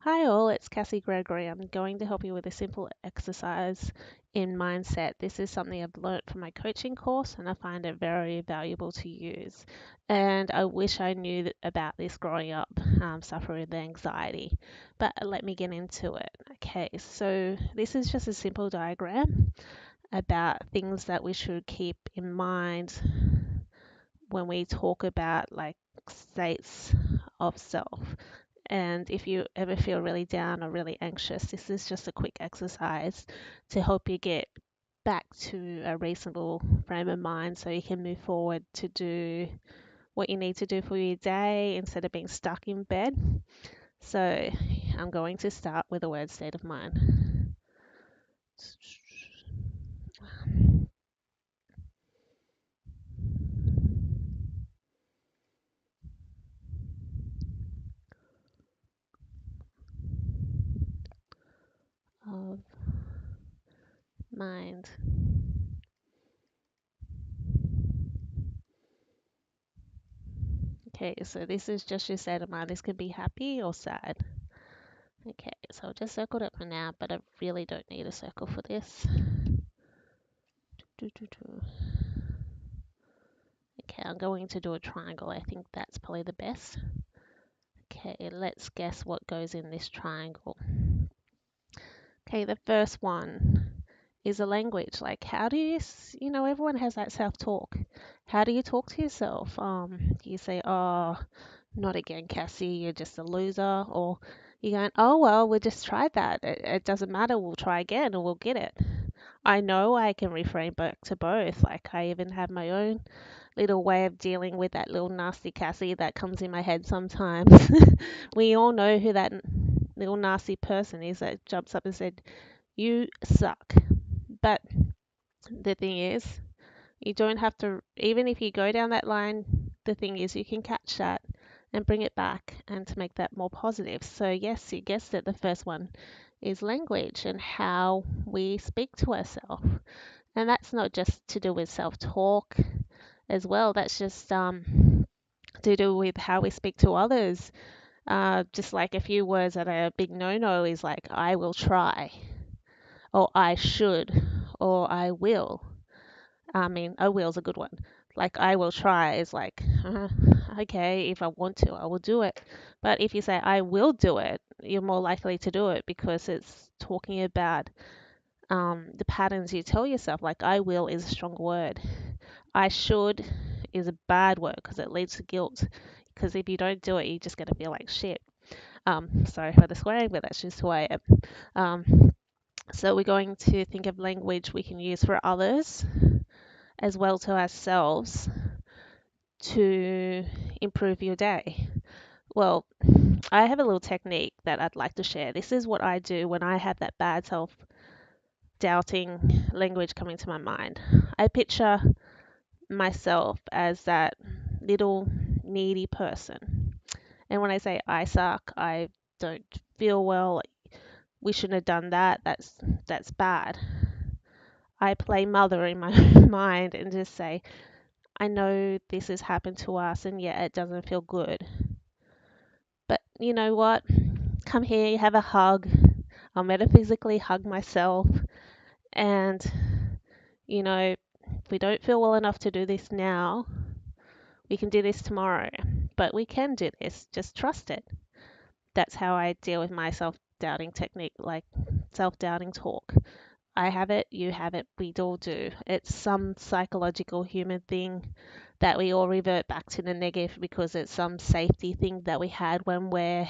Hi all, it's Cassie Gregory. I'm going to help you with a simple exercise in mindset. This is something I've learned from my coaching course and I find it very valuable to use. And I wish I knew about this growing up, suffering with anxiety. But let me get into it. Okay, so this is just a simple diagram about things that we should keep in mind when we talk about like states of self. And if you ever feel really down or really anxious, this is just a quick exercise to help you get back to a reasonable frame of mind so you can move forward to do what you need to do for your day instead of being stuck in bed. So I'm going to start with the word state of mind. Of mind. Okay, so this is just your state of mind. This could be happy or sad. Okay, so I've just circled it for now, but I really don't need a circle for this. Okay, I'm going to do a triangle. I think that's probably the best. Okay, let's guess what goes in this triangle. Okay, the first one is a language. Like, how do you, everyone has that self-talk. How do you talk to yourself? Do you say, oh, not again, Cassie, you're just a loser? Or you're going, oh, well, we'll just try that. It doesn't matter, we'll try again or we'll get it. I know I can reframe back to both. Like, I even have my own little way of dealing with that little nasty Cassie that comes in my head sometimes. We all know who that little nasty person is that jumps up and said, you suck. But the thing is, you don't have to, even if you go down that line, the thing is, you can catch that and bring it back and to make that more positive. So, yes, you guessed it, the first one is language and how we speak to ourselves. And that's not just to do with self talk as well, that's just to do with how we speak to others. Just like a few words that are a big no no is like, I will try, or I should, or I will. I mean, I will is a good one. Like, I will try is like, okay, if I want to, I will do it. But if you say, I will do it, you're more likely to do it because it's talking about the patterns you tell yourself. Like, I will is a strong word. I should is a bad word because it leads to guilt. Because if you don't do it, you're just going to feel like shit. Sorry for the swearing, but that's just who I am. So we're going to think of language we can use for others as well to ourselves to improve your day. Well, I have a little technique that I'd like to share. This is what I do when I have that bad self doubting language coming to my mind. I picture myself as that little needy person. And when I say I suck, I don't feel well, we shouldn't have done that, that's bad. I play mother in my mind and just say, I know this has happened to us and yet it doesn't feel good. But you know what? Come here, have a hug. I'll metaphysically hug myself. And, if we don't feel well enough to do this now, we can do this tomorrow. But we can do this. Just trust it. That's how I deal with my self doubting technique, like self doubting talk. I have it, you have it, we all do. It's some psychological human thing that we all revert back to the negative because it's some safety thing that we had when we're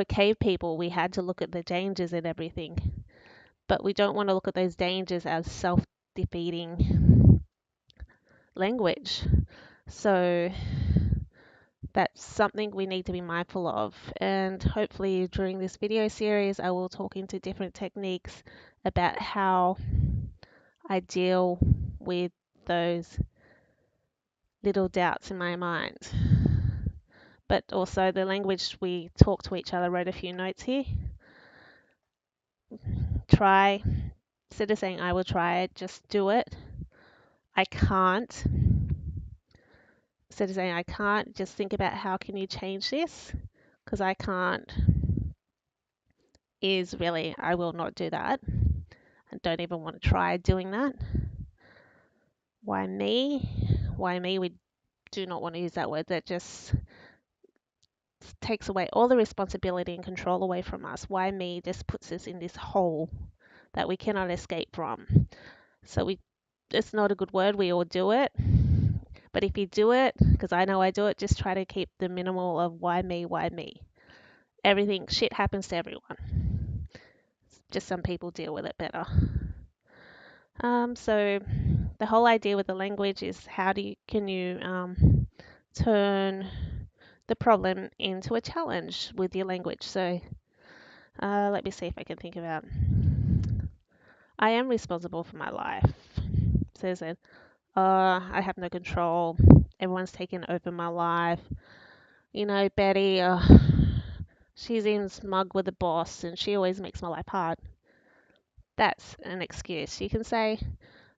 cave people. We had to look at the dangers and everything. But we don't want to look at those dangers as self defeating language. So that's something we need to be mindful of. And hopefully, during this video series, I will talk into different techniques about how I deal with those little doubts in my mind. But also, the language we talk to each other, wrote a few notes here. Try, instead of saying I will try it, just do it. I can't. Instead of saying I can't, just think about how can you change this? Because I can't. is really, I will not do that. I don't even want to try doing that. Why me? Why me? We do not want to use that word. That just takes away all the responsibility and control away from us. Why me just puts us in this hole that we cannot escape from. So it's not a good word. We all do it. But if you do it, because I know I do it, just try to keep the minimal of why me, why me. Everything, shit happens to everyone. Just some people deal with it better. So the whole idea with the language is can you turn the problem into a challenge with your language. So let me see if I can think about. I am responsible for my life. Says it. I have no control. Everyone's taken over my life. You know, Betty, she's in smug with the boss and she always makes my life hard. That's an excuse. You can say,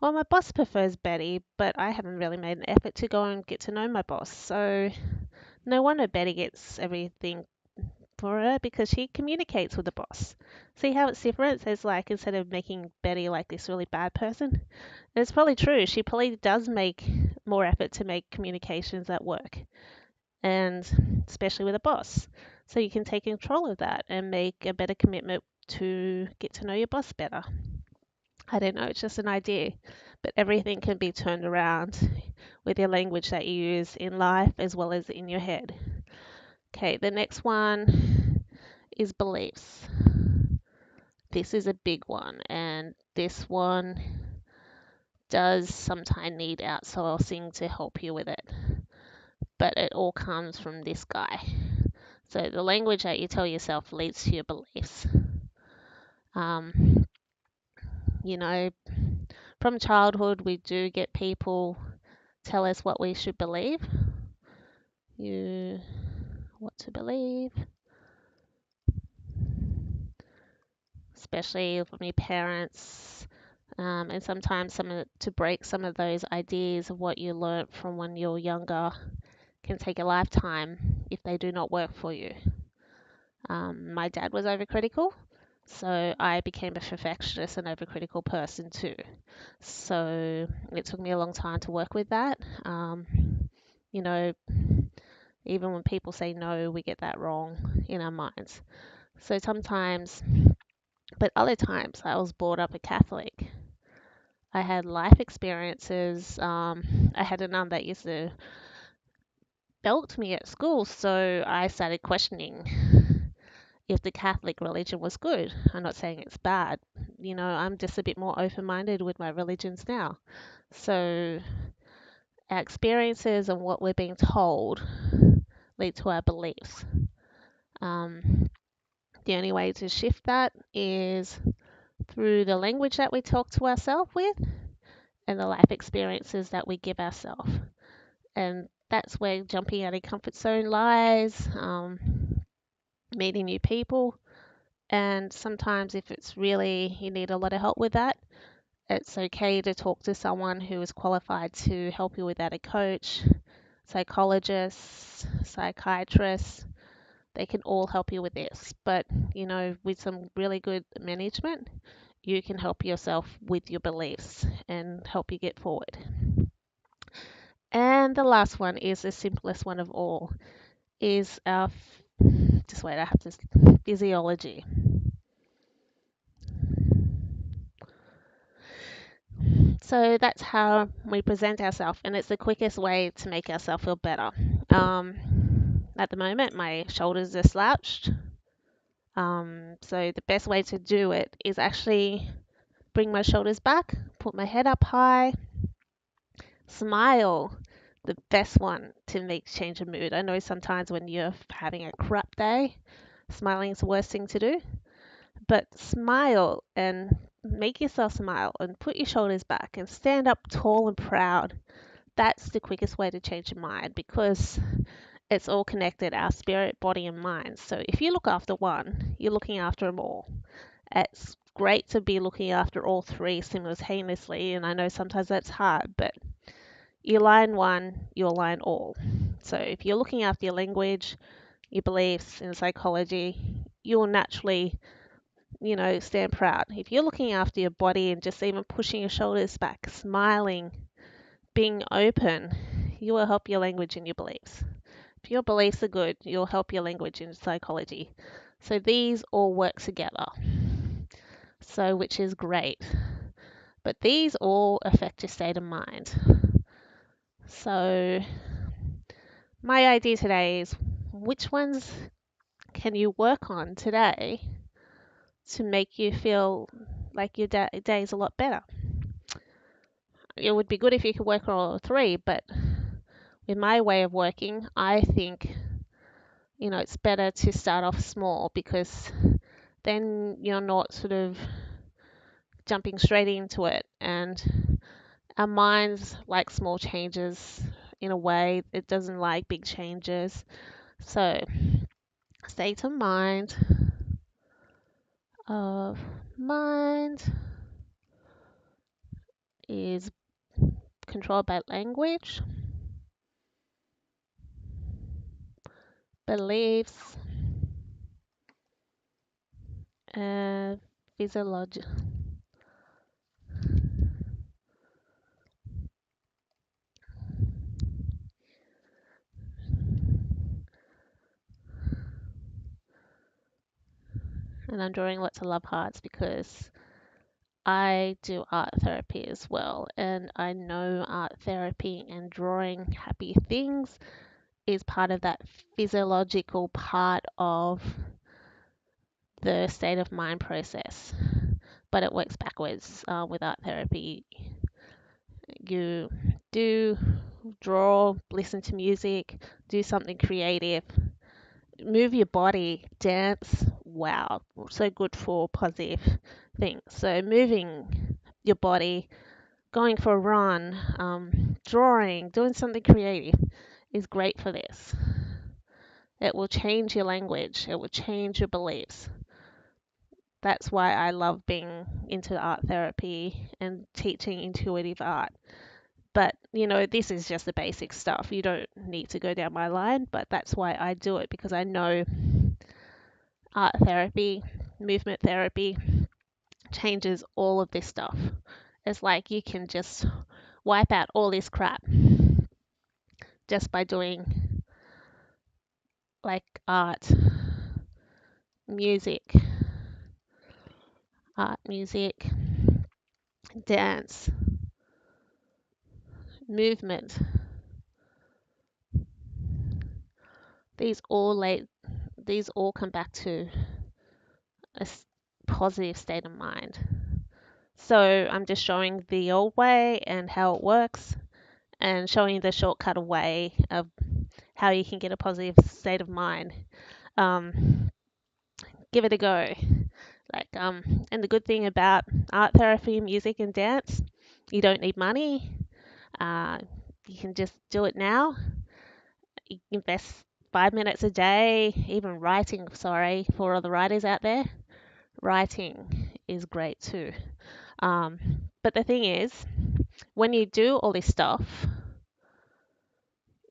well, my boss prefers Betty, but I haven't really made an effort to go and get to know my boss. So no wonder Betty gets everything for her because she communicates with the boss. See how it's different? It's like instead of making Betty like this really bad person, it's probably true. She probably does make more effort to make communications at work and especially with a boss. So you can take control of that and make a better commitment to get to know your boss better. I don't know, it's just an idea, but everything can be turned around with your language that you use in life as well as in your head. Okay, the next one is beliefs. This is a big one, and this one does sometimes need outsourcing to help you with it, but it all comes from this guy. So the language that you tell yourself leads to your beliefs. Um, you know, from childhood, we do get people tell us what we should believe. What to believe, especially from your parents, and sometimes to break some of those ideas of what you learnt from when you're younger can take a lifetime if they do not work for you. My dad was overcritical, so I became a perfectionist and overcritical person too. So it took me a long time to work with that. You know, even when people say no, we get that wrong in our minds. So sometimes, but other times, I was brought up a Catholic. I had life experiences. I had a nun that used to belt me at school, so I started questioning if the Catholic religion was good. I'm not saying it's bad. You know, I'm just a bit more open minded with my religions now. So our experiences and what we're being told lead to our beliefs. The only way to shift that is through the language that we talk to ourselves with and the life experiences that we give ourselves. And that's where jumping out of comfort zone lies, meeting new people. And sometimes, if it's really you need a lot of help with that, it's okay to talk to someone who is qualified to help you with that, a coach, psychologist, psychiatrist. They can all help you with this. But, you know, with some really good management, you can help yourself with your beliefs and help you get forward. And the last one is the simplest one of all, is our, just wait, I have this physiology. So that's how we present ourselves, and it's the quickest way to make ourselves feel better. At the moment, my shoulders are slouched. So the best way to do it is actually bring my shoulders back, put my head up high, smile. The best one to make change of mood. I know sometimes when you're having a crap day, smiling is the worst thing to do, but smile and make yourself smile and put your shoulders back and stand up tall and proud. That's the quickest way to change your mind because it's all connected, our spirit, body, and mind. So if you look after one, you're looking after them all. It's great to be looking after all three simultaneously, and I know sometimes that's hard, but you align one, you align all. So if you're looking after your language, your beliefs, and psychology, you will naturally stand proud. If you're looking after your body and just even pushing your shoulders back, smiling, being open, you will help your language and your beliefs. If your beliefs are good, you'll help your language and psychology. So these all work together. So, which is great. But these all affect your state of mind. So, my idea today is which ones can you work on today to make you feel like your day is a lot better? It would be good if you could work on all three, but with my way of working, I think, it's better to start off small because then you're not sort of jumping straight into it. And our minds like small changes in a way, it doesn't like big changes. So, state of mind is controlled by language, beliefs, and physiology. And I'm drawing lots of love hearts because I do art therapy as well, and I know art therapy and drawing happy things is part of that physiological part of the state of mind process, but it works backwards. With art therapy, you do draw, listen to music, do something creative, move your body, dance. Wow, so good for positive things. So moving your body, going for a run, drawing, doing something creative is great for this. It will change your language. It will change your beliefs. That's why I love being into art therapy and teaching intuitive art. But, this is just the basic stuff. You don't need to go down my line, but that's why I do it because I know art therapy, movement therapy changes all of this stuff. It's like you can just wipe out all this crap just by doing like music, music, dance, movement. These all these all come back to a positive state of mind. So I'm just showing the old way and how it works, and showing the shortcut way of how you can get a positive state of mind. Give it a go. And the good thing about art therapy, music, and dance, you don't need money. Uh, you can just do it now. You invest 5 minutes a day, even writing. Sorry for all the writers out there. Writing is great too. But the thing is, when you do all this stuff,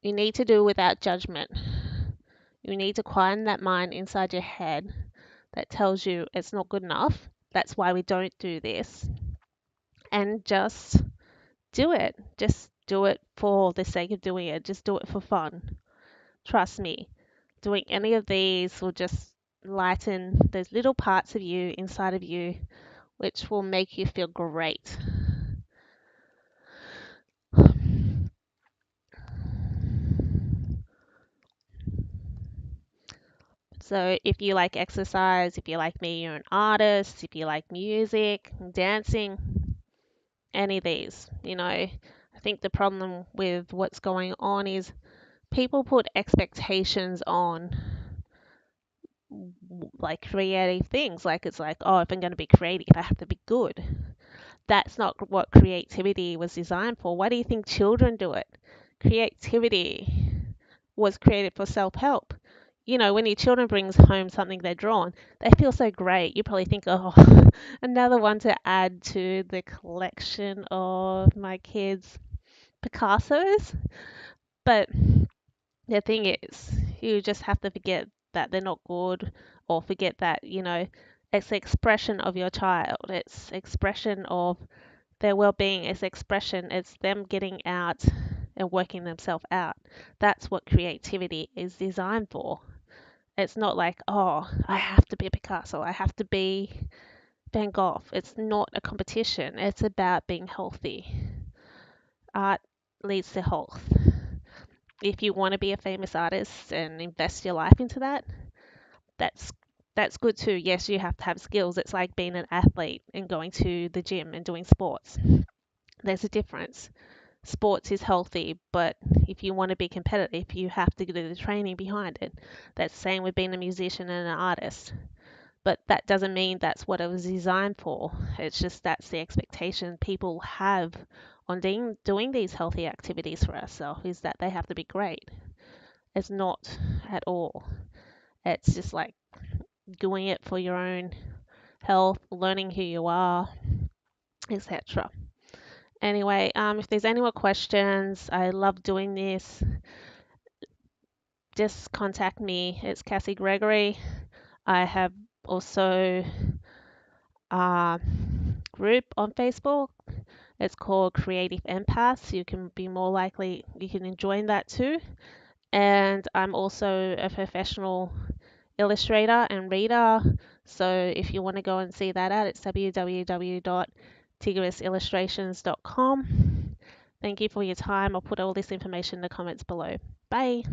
you need to do without judgment. You need to quieten that mind inside your head that tells you it's not good enough. That's why we don't do this. And just do it. Just do it for the sake of doing it. Just do it for fun. Trust me, doing any of these will just lighten those little parts of you inside of you, which will make you feel great. So if you like exercise, if you like me, you're an artist, if you like music, dancing, any of these, I think the problem with what's going on is people put expectations on like creative things. Like it's like, oh, if I'm going to be creative, I have to be good. That's not what creativity was designed for. Why do you think children do it? Creativity was created for self-help. When your children brings home something they're drawn, they feel so great. You probably think, oh, another one to add to the collection of my kids' Picassos. But the thing is, you just have to forget that they're not good, or forget that, It's expression of your child. It's expression of their well-being. It's expression. It's them getting out and working themselves out. That's what creativity is designed for. It's not like, oh, I have to be a Picasso. I have to be Van Gogh. It's not a competition. It's about being healthy. Art leads to health. If you want to be a famous artist and invest your life into that, that's that's good too. Yes, you have to have skills. It's like being an athlete and going to the gym and doing sports. There's a difference. Sports is healthy, but if you want to be competitive, you have to do the training behind it. That's the same with being a musician and an artist. But that doesn't mean that's what it was designed for. It's just that's the expectation people have on doing these healthy activities for ourselves is that they have to be great. It's not at all. It's just like doing it for your own health, learning who you are, etc. Anyway, if there's any more questions, I love doing this. Just contact me. It's Cassie Gregory. I have also a group on Facebook. It's called Creative Empaths. You can be more likely, you can join that too. And I'm also a professional illustrator and reader. So if you want to go and see that out, it's www.tigrisillustrations.com. Thank you for your time. I'll put all this information in the comments below. Bye.